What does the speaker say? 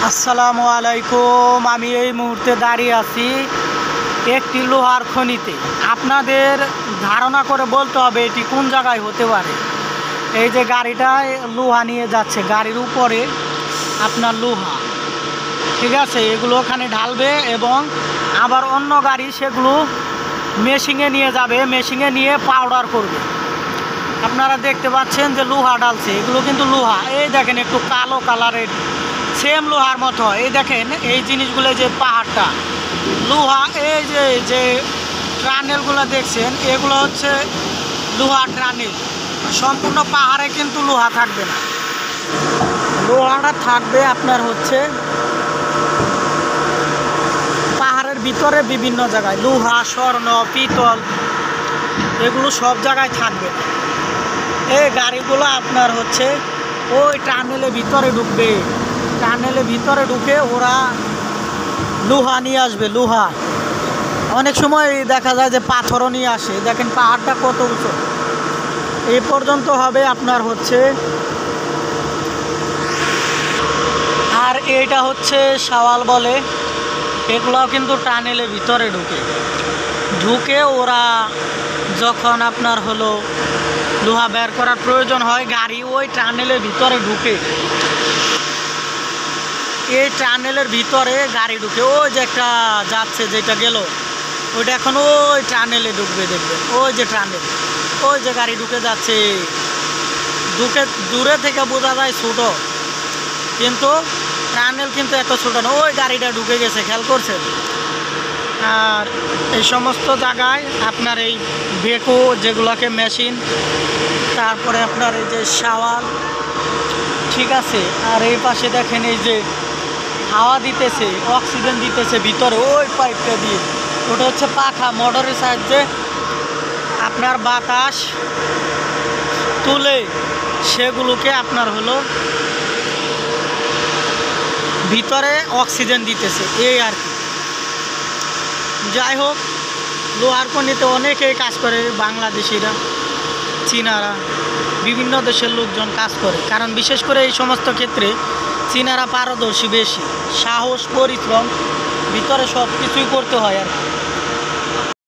আসসালামু আলাইকুম। আমি এই মুহূর্তে দাঁড়িয়ে আছি একটি লোহার খনিতে। আপনাদের ধারণা করে বলতে হবে এটি কোন জায়গায় হতে পারে। এই যে গাড়িটায় লোহা নিয়ে যাচ্ছে, গাড়ির উপরে আপনার লোহা, ঠিক আছে, এগুলো ওখানে ঢালবে এবং আবার অন্য গাড়ি সেগুলো মেশিনে নিয়ে যাবে, মেশিনে নিয়ে পাউডার করবে। আপনারা দেখতে পাচ্ছেন যে লোহা ডালছে, এগুলো কিন্তু লোহা। এই দেখেন একটু কালো কালারের, সেম লোহার মতো। এই দেখেন এই জিনিসগুলো, যে পাহাড়টা লোহা, এই যে ট্রানেলগুলো দেখছেন, এগুলো হচ্ছে লোহা ট্রানেল। সম্পূর্ণ পাহাড়ে কিন্তু লোহা থাকবে না, লোহাটা থাকবে আপনার হচ্ছে পাহাড়ের ভিতরে বিভিন্ন জায়গায়। লোহা, স্বর্ণ, পিতল, এগুলো সব জায়গায় থাকবে। এই গাড়িগুলো আপনার হচ্ছে ওই টানেলের ভিতরে ঢুকবে, টানেলের ভিতরে ঢুকে ওরা লোহা নিয়ে আসবে। লোহা অনেক সময় দেখা যায় যে পাথরও নিয়ে আসে। দেখেন পাহাড়টা কত উঁচু, এই পর্যন্ত হবে আপনার হচ্ছে। আর এইটা হচ্ছে শাওয়াল বলে, এগুলোও কিন্তু টানেলের ভিতরে ঢুকে ওরা যখন আপনার হলো লোহা বের করার প্রয়োজন হয়, গাড়ি ওই টানেলের ভিতরে ঢুকে, এই টানেলের ভিতরে গাড়ি ঢুকে। ওই যে একটা যাচ্ছে, যেটা গেল ওইটা এখন ওই টানেলে ঢুকবে। দেখবেন ওই যে টানেল, ওই যে গাড়ি ঢুকে যাচ্ছে। দূরে থেকে বোঝা যায় ছোট, কিন্তু টানেল কিন্তু এত ছোট না। ওই গাড়িটা ঢুকে গেছে, খেয়াল করছেন। আর এই সমস্ত জায়গায় আপনার এই বেকো, যেগুলোকে মেশিন, তারপরে আপনার এই যে শাওয়াল, ঠিক আছে। আর এই পাশে দেখেন এই যে হাওয়া দিতেছে, অক্সিজেন দিতেছে ভিতরে ওই পাইপটা দিয়ে। ওটা হচ্ছে পাখা, মোটরের সাহায্যে আপনার বাতাস তুলে সেগুলোকে আপনার হলো ভিতরে অক্সিজেন দিতেছে, এই আর কি। যাই হোক, লোহার খনিতে অনেকেই কাজ করে, বাংলাদেশিরা, চীনারা, বিভিন্ন দেশের লোকজন কাজ করে। কারণ বিশেষ করে এই সমস্ত ক্ষেত্রে চীনারা পারদর্শী বেশি, সাহস, পরিশ্রম, ভিতরে সব কিছুই করতে হয় আর কি।